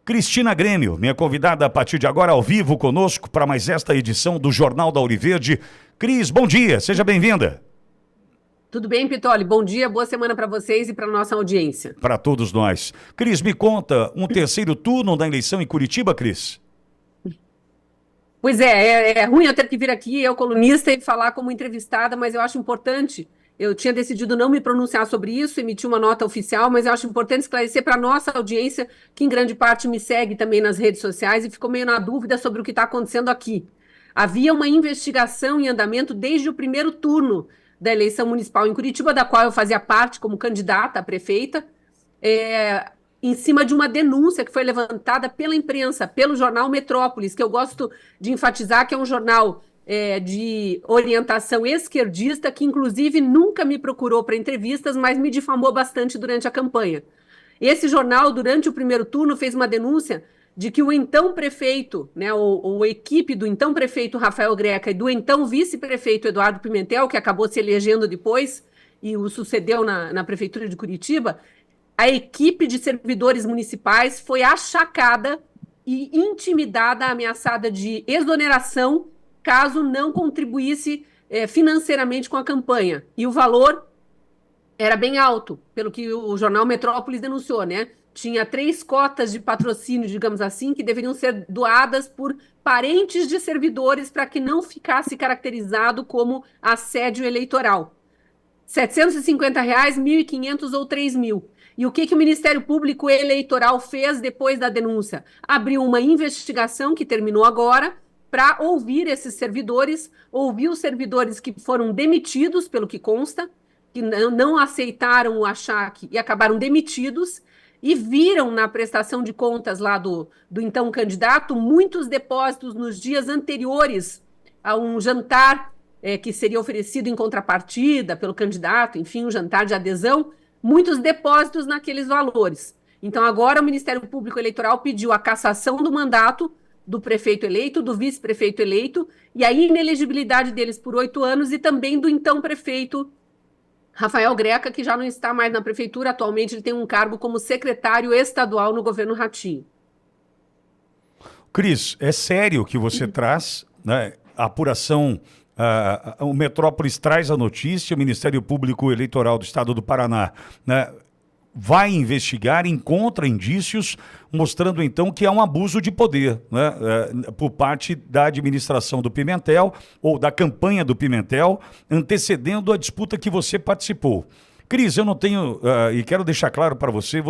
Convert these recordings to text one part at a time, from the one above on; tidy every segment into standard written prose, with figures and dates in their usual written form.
Cristina Grêmio, minha convidada a partir de agora ao vivo conosco para mais esta edição do Jornal da Ouriverde. Cris, bom dia, seja bem-vinda. Tudo bem, Pitoli? Bom dia, boa semana para vocês e para nossa audiência. Para todos nós. Cris, me conta, um terceiro turno da eleição em Curitiba, Cris? Pois é ruim eu ter que vir aqui, eu colunista, e falar como entrevistada, mas eu acho importante. Eu tinha decidido não me pronunciar sobre isso, emitir uma nota oficial, mas eu acho importante esclarecer para a nossa audiência, que em grande parte me segue também nas redes sociais e ficou meio na dúvida sobre o que está acontecendo aqui. Havia uma investigação em andamento desde o primeiro turno da eleição municipal em Curitiba, da qual eu fazia parte como candidata a prefeita, em cima de uma denúncia que foi levantada pela imprensa, pelo jornal Metrópolis, que eu gosto de enfatizar que é um jornal de orientação esquerdista, que inclusive nunca me procurou para entrevistas, mas me difamou bastante durante a campanha. Esse jornal, durante o primeiro turno, fez uma denúncia de que o então prefeito, né, ou equipe do então prefeito Rafael Greca e do então vice-prefeito Eduardo Pimentel, que acabou se elegendo depois e o sucedeu na prefeitura de Curitiba, a equipe de servidores municipais foi achacada e intimidada, ameaçada de exoneração caso não contribuísse financeiramente com a campanha. E o valor era bem alto, pelo que o jornal Metrópolis denunciou, né? Tinha 3 cotas de patrocínio, digamos assim, que deveriam ser doadas por parentes de servidores para que não ficasse caracterizado como assédio eleitoral. R$ 750, 1.500 ou 3.000. E o que o Ministério Público Eleitoral fez depois da denúncia? Abriu uma investigação que terminou agora para ouvir esses servidores, ouvir os servidores que foram demitidos, pelo que consta, que não aceitaram o achaque e acabaram demitidos, e viram na prestação de contas lá do então candidato muitos depósitos nos dias anteriores a um jantar que seria oferecido em contrapartida pelo candidato, enfim, um jantar de adesão, muitos depósitos naqueles valores. Então, agora o Ministério Público Eleitoral pediu a cassação do mandato do prefeito eleito, do vice-prefeito eleito, e a inelegibilidade deles por 8 anos, e também do então prefeito Rafael Greca, que já não está mais na prefeitura, atualmente ele tem um cargo como secretário estadual no governo Ratinho. Cris, é sério que você traz, né, a apuração. O Metrópolis traz a notícia, o Ministério Público Eleitoral do Estado do Paraná, né, vai investigar, encontra indícios, mostrando então que há um abuso de poder, né, por parte da administração do Pimentel, ou da campanha do Pimentel, antecedendo a disputa que você participou. Cris, eu não tenho, e quero deixar claro para você,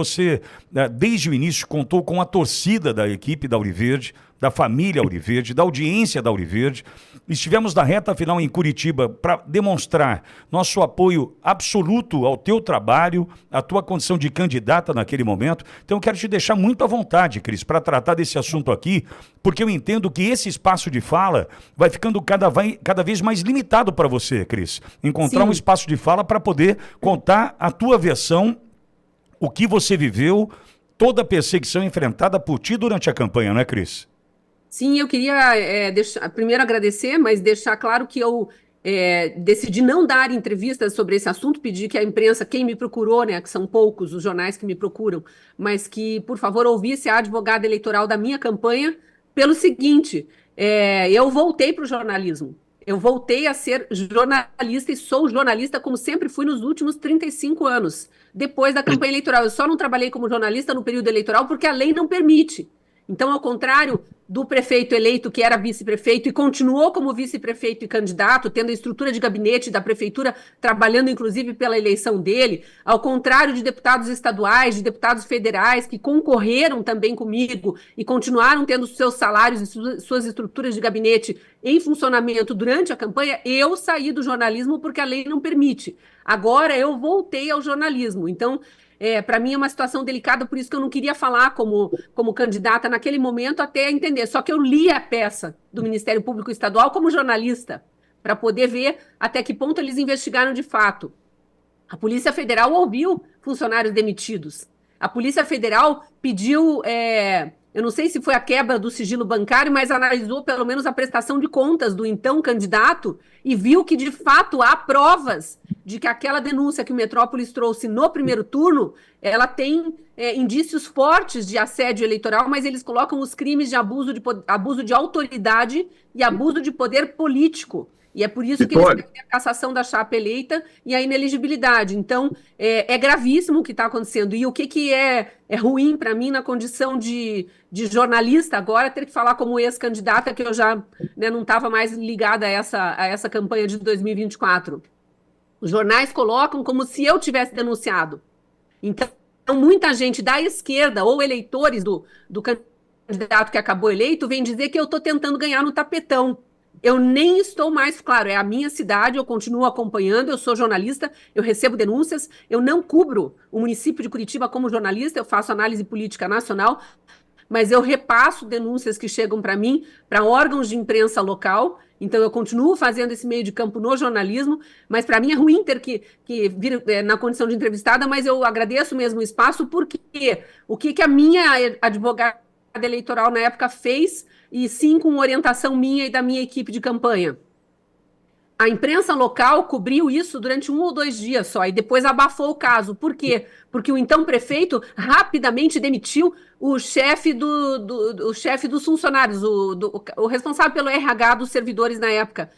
desde o início contou com a torcida da equipe da Ouriverde, da família Ouriverde, da audiência da Ouriverde. Estivemos na reta final em Curitiba para demonstrar nosso apoio absoluto ao teu trabalho, à tua condição de candidata naquele momento. Então eu quero te deixar muito à vontade, Cris, para tratar desse assunto aqui, porque eu entendo que esse espaço de fala vai ficando cada vez mais limitado para você, Cris. Encontrar um espaço de fala para poder contar a tua versão, o que você viveu, toda a perseguição enfrentada por ti durante a campanha, não é, Cris? Sim, eu queria primeiro agradecer, mas deixar claro que eu decidi não dar entrevistas sobre esse assunto, pedir que a imprensa, quem me procurou, né, que são poucos os jornais que me procuram, mas que, por favor, ouvisse a advogada eleitoral da minha campanha pelo seguinte, eu voltei para o jornalismo. Eu voltei a ser jornalista e sou jornalista como sempre fui nos últimos 35 anos, depois da campanha eleitoral. Eu só não trabalhei como jornalista no período eleitoral porque a lei não permite. Então, ao contrário do prefeito eleito, que era vice-prefeito e continuou como vice-prefeito e candidato, tendo a estrutura de gabinete da prefeitura, trabalhando inclusive pela eleição dele, ao contrário de deputados estaduais, de deputados federais, que concorreram também comigo e continuaram tendo seus salários e suas estruturas de gabinete em funcionamento durante a campanha, eu saí do jornalismo porque a lei não permite. Agora eu voltei ao jornalismo. Então, para mim é uma situação delicada, por isso que eu não queria falar como candidata naquele momento até entender. Só que eu li a peça do Ministério Público Estadual como jornalista, para poder ver até que ponto eles investigaram de fato. A Polícia Federal ouviu funcionários demitidos. A Polícia Federal pediu eu não sei se foi a quebra do sigilo bancário, mas analisou pelo menos a prestação de contas do então candidato e viu que, de fato, há provas de que aquela denúncia que o Metrópolis trouxe no primeiro turno, ela tem indícios fortes de assédio eleitoral, mas eles colocam os crimes de abuso de autoridade e abuso de poder político. E é por isso que eles Vitória, pedem a cassação da chapa eleita e a inelegibilidade. Então, é gravíssimo o que está acontecendo. E o que é ruim para mim na condição de jornalista agora, ter que falar como ex-candidata, que eu já, né, não estava mais ligada a essa campanha de 2024. Os jornais colocam como se eu tivesse denunciado. Então, muita gente da esquerda ou eleitores do candidato que acabou eleito vem dizer que eu estou tentando ganhar no tapetão. Eu nem estou mais, claro, é a minha cidade, eu continuo acompanhando, eu sou jornalista, eu recebo denúncias, eu não cubro o município de Curitiba como jornalista, eu faço análise política nacional, mas eu repasso denúncias que chegam para mim, para órgãos de imprensa local, então eu continuo fazendo esse meio de campo no jornalismo, mas para mim é ruim ter que vir na condição de entrevistada, mas eu agradeço mesmo o espaço, porque o que a minha advogada eleitoral na época fez, e sim com orientação minha e da minha equipe de campanha. A imprensa local cobriu isso durante 1 ou 2 dias só, e depois abafou o caso. Por quê? Porque o então prefeito rapidamente demitiu o chefe dos funcionários, o responsável pelo RH dos servidores na época,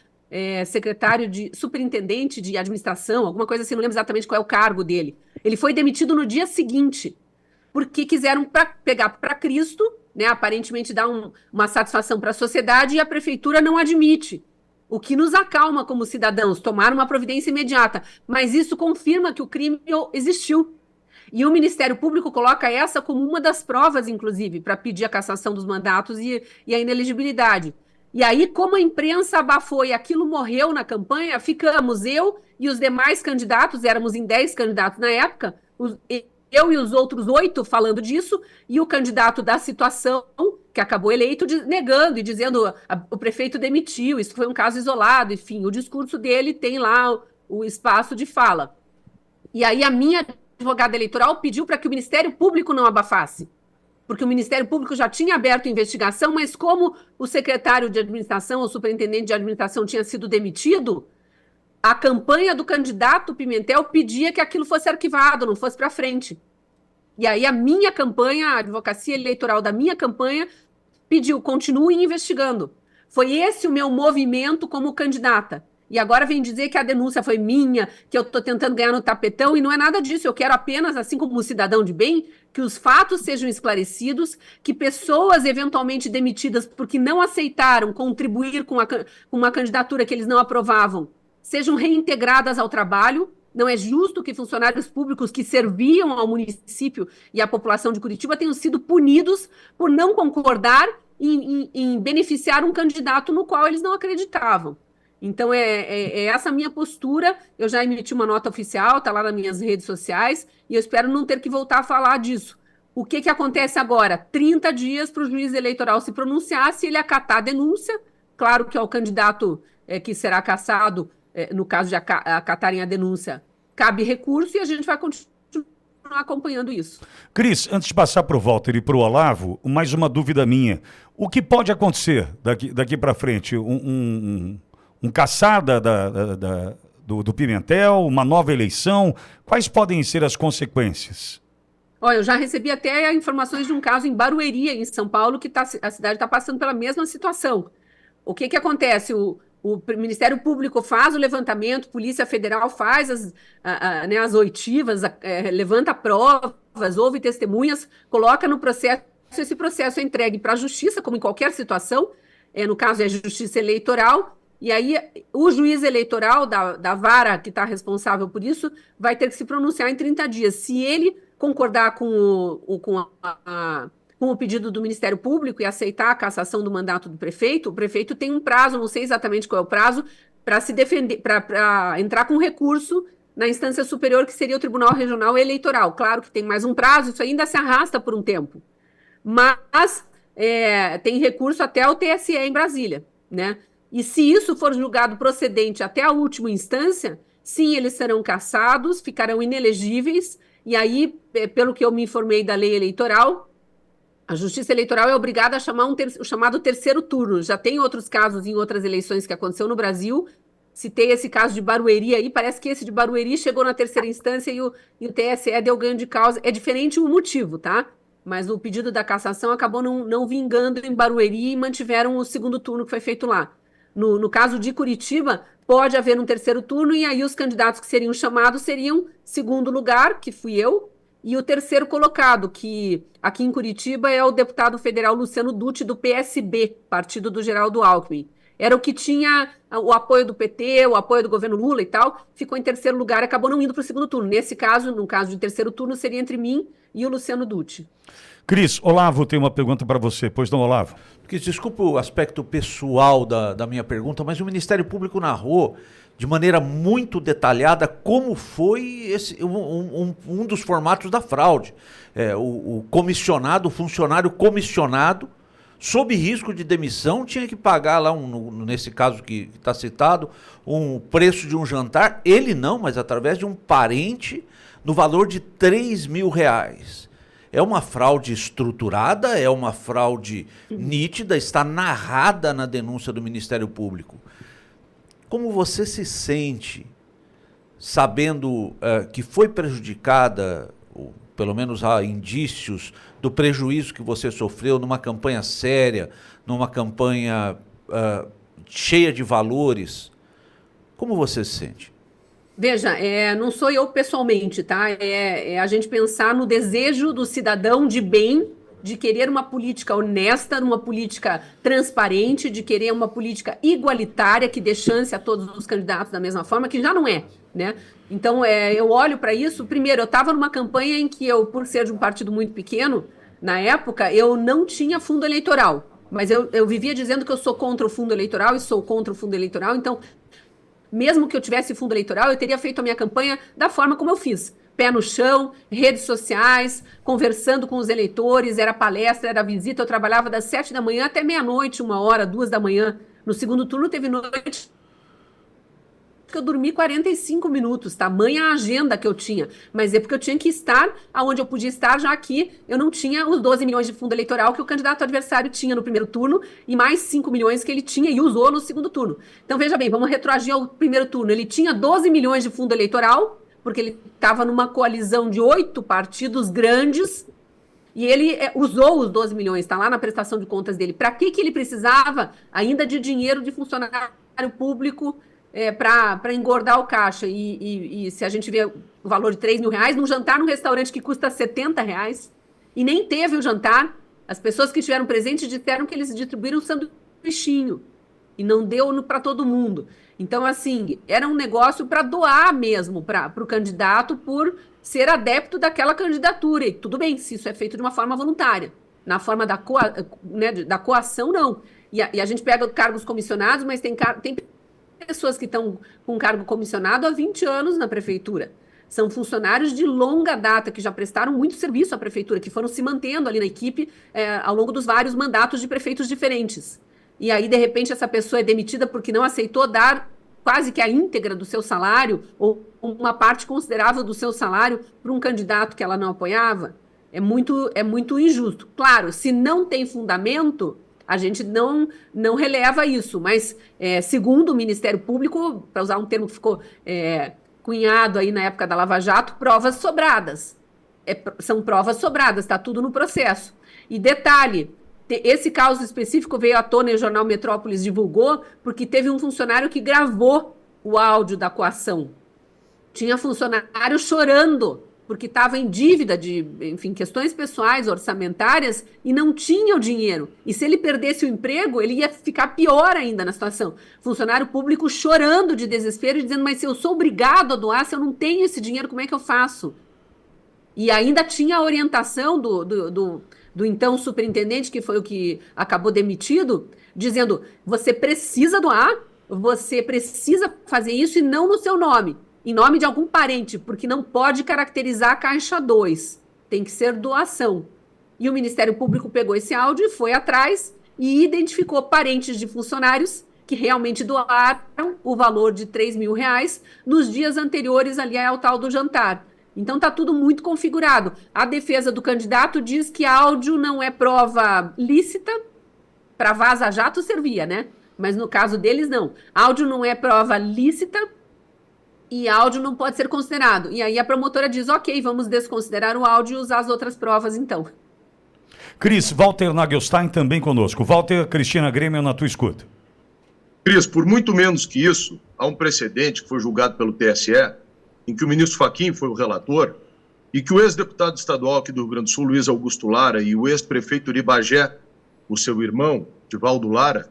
secretário de superintendente de administração, alguma coisa assim, não lembro exatamente qual é o cargo dele. Ele foi demitido no dia seguinte, porque quiseram pegar para Cristo, né, aparentemente dar uma satisfação para a sociedade, e a prefeitura não admite. O que nos acalma como cidadãos, tomar uma providência imediata. Mas isso confirma que o crime existiu. E o Ministério Público coloca essa como uma das provas, inclusive, para pedir a cassação dos mandatos e a inelegibilidade. E aí, como a imprensa abafou e aquilo morreu na campanha, ficamos eu e os demais candidatos, éramos em 10 candidatos na época, eu e os outros 8 falando disso, e o candidato da situação, que acabou eleito, negando e dizendo o prefeito demitiu, isso foi um caso isolado, enfim, o discurso dele tem lá o espaço de fala. E aí a minha advogada eleitoral pediu para que o Ministério Público não abafasse, porque o Ministério Público já tinha aberto investigação, mas como o secretário de administração, o superintendente de administração tinha sido demitido, a campanha do candidato Pimentel pedia que aquilo fosse arquivado, não fosse para frente. E aí a minha campanha, a advocacia eleitoral da minha campanha, pediu, continue investigando. Foi esse o meu movimento como candidata. E agora vem dizer que a denúncia foi minha, que eu estou tentando ganhar no tapetão, e não é nada disso. Eu quero apenas, assim como cidadão de bem, que os fatos sejam esclarecidos, que pessoas eventualmente demitidas porque não aceitaram contribuir com uma candidatura que eles não aprovavam, sejam reintegradas ao trabalho. Não é justo que funcionários públicos que serviam ao município e à população de Curitiba tenham sido punidos por não concordar em beneficiar um candidato no qual eles não acreditavam. Então, é essa minha postura. Eu já emiti uma nota oficial, está lá nas minhas redes sociais, e eu espero não ter que voltar a falar disso. O que acontece agora? 30 dias para o juiz eleitoral se pronunciar, se ele acatar a denúncia. Claro que ao candidato que será cassado, no caso de acatarem a denúncia, cabe recurso, e a gente vai continuar acompanhando isso. Cris, antes de passar para o Walter e para o Olavo, mais uma dúvida minha. O que pode acontecer daqui para frente? Um caçada do Pimentel, uma nova eleição? Quais podem ser as consequências? Olha, eu já recebi até informações de um caso em Barueri, em São Paulo, que a cidade está passando pela mesma situação. O que acontece? O Ministério Público faz o levantamento, Polícia Federal faz as oitivas, levanta provas, ouve testemunhas, coloca no processo, esse processo é entregue para a Justiça, como em qualquer situação, no caso é a Justiça Eleitoral, e aí o juiz eleitoral da vara que está responsável por isso vai ter que se pronunciar em 30 dias. Se ele concordar com o pedido do Ministério Público e aceitar a cassação do mandato do prefeito, o prefeito tem um prazo, não sei exatamente qual é o prazo, para se defender, para entrar com recurso na instância superior, que seria o Tribunal Regional Eleitoral. Claro que tem mais um prazo, isso ainda se arrasta por um tempo. Mas tem recurso até o TSE em Brasília, né? E se isso for julgado procedente até a última instância, sim, eles serão cassados, ficarão inelegíveis, e aí, pelo que eu me informei da lei eleitoral, A Justiça Eleitoral é obrigada a chamar o chamado terceiro turno. Já tem outros casos em outras eleições que aconteceu no Brasil. Citei esse caso de Barueri aí, parece que esse de Barueri chegou na terceira instância e o TSE deu ganho de causa. É diferente o motivo, tá? Mas o pedido da cassação acabou não vingando em Barueri e mantiveram o segundo turno que foi feito lá. No caso de Curitiba, pode haver um terceiro turno e aí os candidatos que seriam chamados seriam segundo lugar, que fui eu, e o terceiro colocado, que aqui em Curitiba é o deputado federal Luciano Dutti, do PSB, partido do Geraldo Alckmin. Era o que tinha o apoio do PT, o apoio do governo Lula e tal, ficou em terceiro lugar e acabou não indo para o segundo turno. Nesse caso, no caso de terceiro turno, seria entre mim e o Luciano Dutti. Cris, Olavo tem uma pergunta para você. Pois não, Olavo? Cris, desculpa o aspecto pessoal da minha pergunta, mas o Ministério Público narrou de maneira muito detalhada como foi um dos formatos da fraude. O comissionado, o funcionário comissionado, sob risco de demissão, tinha que pagar lá, nesse caso que está citado, um preço de um jantar, ele não, mas através de um parente, no valor de R$3.000. É uma fraude estruturada, é uma fraude nítida, está narrada na denúncia do Ministério Público. Como você se sente sabendo que foi prejudicada, ou pelo menos há indícios do prejuízo que você sofreu numa campanha séria, numa campanha cheia de valores? Como você se sente? Veja, não sou eu pessoalmente, tá? É a gente pensar no desejo do cidadão de bem, de querer uma política honesta, uma política transparente, de querer uma política igualitária, que dê chance a todos os candidatos da mesma forma, que já não é, né? Então, eu olho para isso. Primeiro, eu estava numa campanha em que eu, por ser de um partido muito pequeno, na época, eu não tinha fundo eleitoral. Mas eu vivia dizendo que eu sou contra o fundo eleitoral e sou contra o fundo eleitoral. Então, mesmo que eu tivesse fundo eleitoral, eu teria feito a minha campanha da forma como eu fiz. Pé no chão, redes sociais, conversando com os eleitores, era palestra, era visita. Eu trabalhava das 7 da manhã até meia-noite, 1h, 2 da manhã. No segundo turno teve noite que eu dormi 45 minutos, tamanha a agenda que eu tinha. Mas é porque eu tinha que estar onde eu podia estar, já que eu não tinha os 12 milhões de fundo eleitoral que o candidato adversário tinha no primeiro turno e mais 5 milhões que ele tinha e usou no segundo turno. Então, veja bem, vamos retroagir ao primeiro turno. Ele tinha 12 milhões de fundo eleitoral, porque ele estava numa coalizão de 8 partidos grandes, e ele usou os 12 milhões, está lá na prestação de contas dele. Para que ele precisava ainda de dinheiro de funcionário público para engordar o caixa? E se a gente vê o valor de R$3.000, num jantar num restaurante que custa R$70, e nem teve o jantar, as pessoas que estiveram presentes disseram que eles distribuíram um sanduichinho, e não deu para todo mundo. Então, assim, era um negócio para doar mesmo para o candidato por ser adepto daquela candidatura. E tudo bem, se isso é feito de uma forma voluntária. Na forma da coação, não. E a gente pega cargos comissionados, mas tem pessoas que estão com cargo comissionado há 20 anos na prefeitura. São funcionários de longa data, que já prestaram muito serviço à prefeitura, que foram se mantendo ali na equipe ao longo dos vários mandatos de prefeitos diferentes. E aí, de repente, essa pessoa é demitida porque não aceitou dar quase que a íntegra do seu salário ou uma parte considerável do seu salário para um candidato que ela não apoiava. É muito injusto. Claro, se não tem fundamento, a gente não releva isso. Mas, segundo o Ministério Público, para usar um termo que ficou cunhado aí na época da Lava Jato, provas sobradas. São provas sobradas, está tudo no processo. E detalhe, esse caso específico veio à tona e o jornal Metrópolis divulgou porque teve um funcionário que gravou o áudio da coação. Tinha funcionário chorando porque estava em dívida de, enfim, questões pessoais, orçamentárias, e não tinha o dinheiro. E se ele perdesse o emprego, ele ia ficar pior ainda na situação. Funcionário público chorando de desespero e dizendo, mas se eu sou obrigado a doar, se eu não tenho esse dinheiro, como é que eu faço? E ainda tinha a orientação do então superintendente, que foi o que acabou demitido, dizendo, você precisa doar, você precisa fazer isso e não no seu nome, em nome de algum parente, porque não pode caracterizar a Caixa 2, tem que ser doação. E o Ministério Público pegou esse áudio e foi atrás e identificou parentes de funcionários que realmente doaram o valor de R$3.000 nos dias anteriores ali ao tal do jantar. Então está tudo muito configurado. A defesa do candidato diz que áudio não é prova lícita, para vaza-jato servia, né? Mas no caso deles, não. Áudio não é prova lícita e áudio não pode ser considerado. E aí a promotora diz, ok, vamos desconsiderar o áudio e usar as outras provas, então. Cris, Walter Nagelstein também conosco. Walter, Cristina Grêmio, na tua escuta. Cris, por muito menos que isso, há um precedente que foi julgado pelo TSE, em que o ministro Fachin foi o relator, e que o ex-deputado estadual aqui do Rio Grande do Sul, Luiz Augusto Lara, e o ex-prefeito de Bagé, o seu irmão, Divaldo Lara,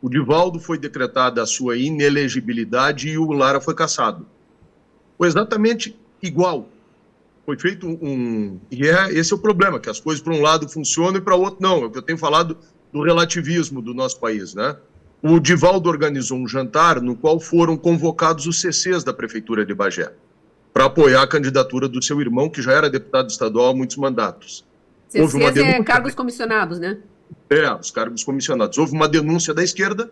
o Divaldo foi decretada a sua inelegibilidade e o Lara foi cassado. Foi exatamente igual. Foi feito esse é o problema, que as coisas para um lado funcionam e para o outro não. É o que eu tenho falado do relativismo do nosso país, né? O Divaldo organizou um jantar no qual foram convocados os CCs da Prefeitura de Bagé para apoiar a candidatura do seu irmão, que já era deputado estadual há muitos mandatos. CCs é cargos comissionados, né? Os cargos comissionados. Houve uma denúncia da esquerda,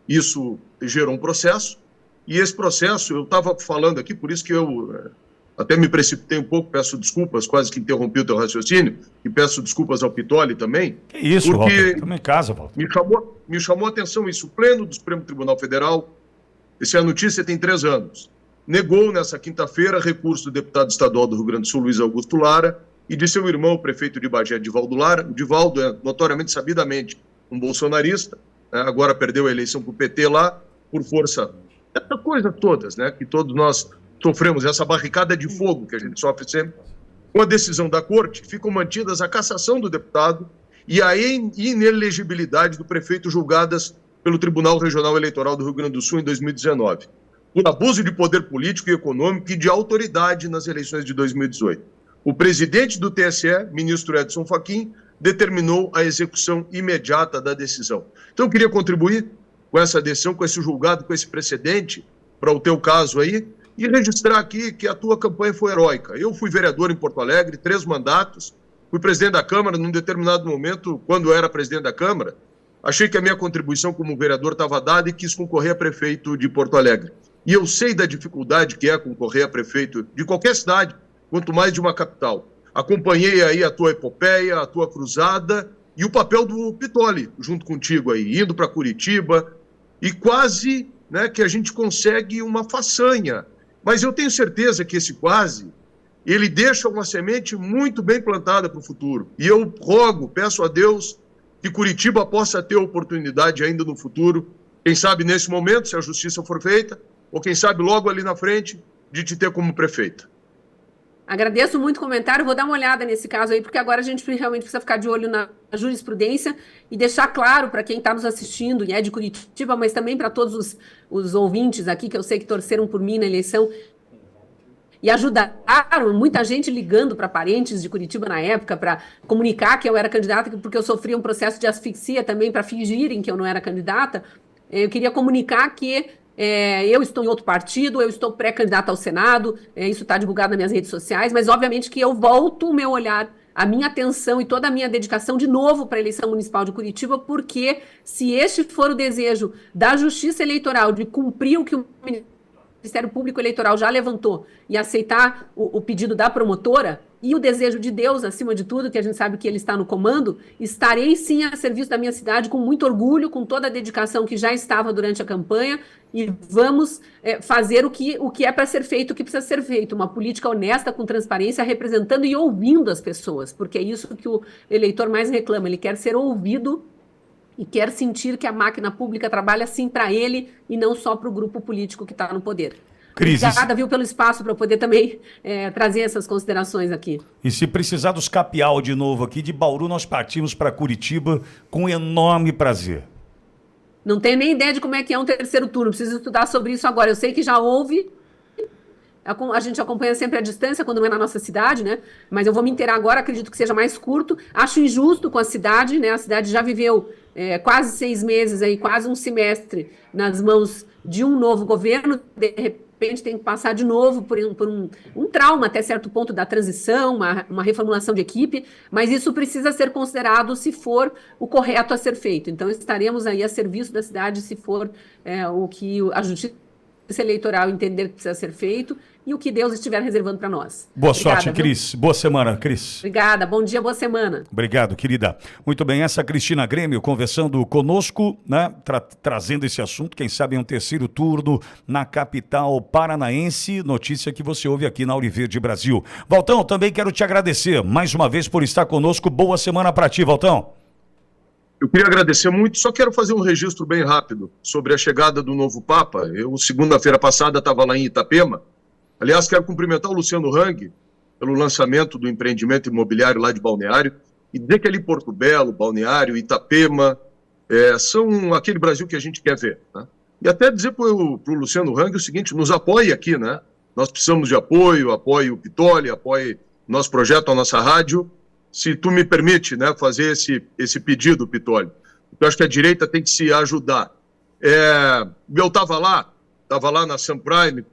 isso gerou um processo, e esse processo, eu estava falando aqui, por isso que eu até me precipitei um pouco, peço desculpas, quase que interrompi o teu raciocínio, e peço desculpas ao Pitoli também. Que isso, porque Walter, estamos em casa, Walter. Me chamou a atenção isso, o Pleno do Supremo Tribunal Federal, essa é a notícia, tem 3 anos, negou nessa quinta-feira recurso do deputado estadual do Rio Grande do Sul, Luiz Augusto Lara, e de seu irmão, o prefeito de Bagé, Divaldo Lara. O Divaldo é notoriamente, sabidamente, um bolsonarista, né? Agora perdeu a eleição para o PT lá, por força dessas coisas todas, né? Que todos nós sofremos, essa barricada de fogo que a gente sofre sempre. Com a decisão da corte, ficam mantidas a cassação do deputado e a inelegibilidade do prefeito julgadas pelo Tribunal Regional Eleitoral do Rio Grande do Sul em 2019, por abuso de poder político e econômico e de autoridade nas eleições de 2018. O presidente do TSE, ministro Edson Fachin, determinou a execução imediata da decisão. Então, eu queria contribuir com essa decisão, com esse julgado, com esse precedente, para o teu caso aí, e registrar aqui que a tua campanha foi heróica. Eu fui vereador em Porto Alegre, 3 mandatos, fui presidente da Câmara, num determinado momento, quando eu era presidente da Câmara, achei que a minha contribuição como vereador estava dada e quis concorrer a prefeito de Porto Alegre. E eu sei da dificuldade que é concorrer a prefeito de qualquer cidade, quanto mais de uma capital. Acompanhei aí a tua epopeia, a tua cruzada e o papel do Pitoli junto contigo aí, indo para Curitiba, e quase, né, que a gente consegue uma façanha. Mas eu tenho certeza que esse quase, ele deixa uma semente muito bem plantada para o futuro. E eu rogo, peço a Deus, que Curitiba possa ter oportunidade ainda no futuro, quem sabe nesse momento, se a justiça for feita, ou quem sabe logo ali na frente, de te ter como prefeita. Agradeço muito o comentário, vou dar uma olhada nesse caso aí, porque agora a gente realmente precisa ficar de olho na jurisprudência e deixar claro para quem está nos assistindo, e é de Curitiba, mas também para todos os ouvintes aqui, que eu sei que torceram por mim na eleição, e ajudaram, muita gente ligando para parentes de Curitiba na época, para comunicar que eu era candidata, porque eu sofria um processo de asfixia também, para fingirem que eu não era candidata. Eu queria comunicar que eu estou em outro partido, eu estou pré-candidata ao Senado, isso está divulgado nas minhas redes sociais, mas obviamente que eu volto o meu olhar, a minha atenção e toda a minha dedicação de novo para a eleição municipal de Curitiba, porque se este for o desejo da Justiça Eleitoral de cumprir o que o Ministério Público Eleitoral já levantou e aceitar o pedido da promotora, e o desejo de Deus, acima de tudo, que a gente sabe que Ele está no comando, estarei sim a serviço da minha cidade com muito orgulho, com toda a dedicação que já estava durante a campanha, e vamos fazer o que é para ser feito, o que precisa ser feito, uma política honesta, com transparência, representando e ouvindo as pessoas, porque é isso que o eleitor mais reclama, ele quer ser ouvido e quer sentir que a máquina pública trabalha sim para ele e não só para o grupo político que está no poder. Obrigada, viu, pelo espaço para eu poder também trazer essas considerações aqui. E se precisar dos capial de novo aqui, de Bauru nós partimos para Curitiba com enorme prazer. Não tenho nem ideia de como é que é um terceiro turno, preciso estudar sobre isso agora. Eu sei que já houve, a gente acompanha sempre à distância quando não é na nossa cidade, né? Mas eu vou me inteirar agora, acredito que seja mais curto. Acho injusto com a cidade, né? A cidade já viveu quase 6 meses, aí, quase um semestre nas mãos de um novo governo, de repente tem que passar de novo por um trauma até certo ponto da transição, uma reformulação de equipe, mas isso precisa ser considerado se for o correto a ser feito. Então estaremos aí a serviço da cidade se for o que a Justiça eleitoral entender que precisa ser feito e o que Deus estiver reservando para nós. Boa Obrigada, sorte, viu? Cris. Boa semana, Cris. Obrigada, bom dia, boa semana. Obrigado, querida. Muito bem, essa Cristina Grêmio conversando conosco, né? Trazendo esse assunto, quem sabe em um terceiro turno na capital paranaense. Notícia que você ouve aqui na Auriverde Brasil. Valtão, também quero te agradecer mais uma vez por estar conosco. Boa semana para ti, Valtão. Eu queria agradecer muito, só quero fazer um registro bem rápido sobre a chegada do novo Papa. Eu, segunda-feira passada, estava lá em Itapema. Aliás, quero cumprimentar o Luciano Hang pelo lançamento do empreendimento imobiliário lá de Balneário e dizer que ali Porto Belo, Balneário, Itapema, são aquele Brasil que a gente quer ver, né? E até dizer para o Luciano Hang o seguinte, nos apoie aqui, né? Nós precisamos de apoio, apoie o Pitoli, apoie nosso projeto, a nossa rádio. Se tu me permite, né, fazer esse pedido, Pitoli, eu acho que a direita tem que se ajudar. Eu estava lá na Sunprime,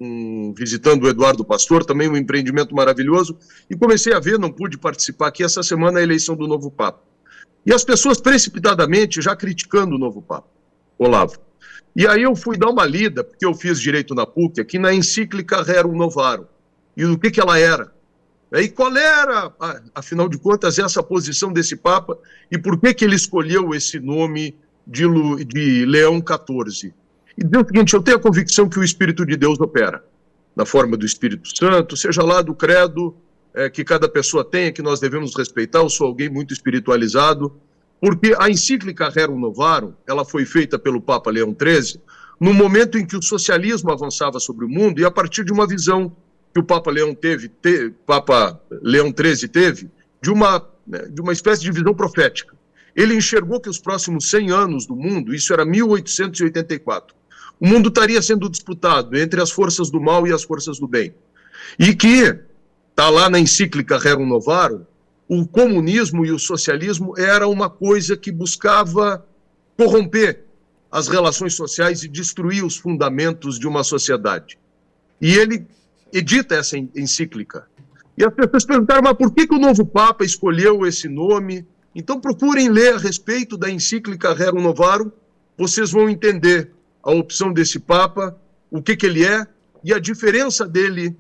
visitando o Eduardo Pastor, também um empreendimento maravilhoso, e comecei a ver, não pude participar aqui, essa semana a eleição do novo Papa. E as pessoas precipitadamente já criticando o novo Papa, Olavo. E aí eu fui dar uma lida, porque eu fiz direito na PUC, aqui na encíclica Rerum Novarum, e do que ela era. E qual era, afinal de contas, essa posição desse Papa, e por que ele escolheu esse nome de Leão XIV? E diz o seguinte, eu tenho a convicção que o Espírito de Deus opera, na forma do Espírito Santo, seja lá do credo que cada pessoa tenha, que nós devemos respeitar. Eu sou alguém muito espiritualizado, porque a encíclica Rerum Novarum, ela foi feita pelo Papa Leão XIII, no momento em que o socialismo avançava sobre o mundo, e a partir de uma visão que o Papa Leão XIII teve, de uma espécie de visão profética. Ele enxergou que os próximos 100 anos do mundo, isso era 1884, o mundo estaria sendo disputado entre as forças do mal e as forças do bem. E que, está lá na encíclica Rerum Novarum, o comunismo e o socialismo era uma coisa que buscava corromper as relações sociais e destruir os fundamentos de uma sociedade. E ele edita essa encíclica. E as pessoas perguntaram, mas por que o novo Papa escolheu esse nome? Então procurem ler a respeito da encíclica Rerum Novarum, vocês vão entender a opção desse Papa, o que ele é, e a diferença dele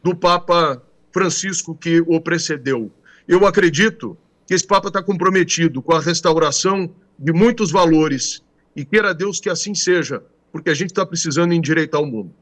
do Papa Francisco que o precedeu. Eu acredito que esse Papa está comprometido com a restauração de muitos valores, e queira Deus que assim seja, porque a gente está precisando endireitar o mundo.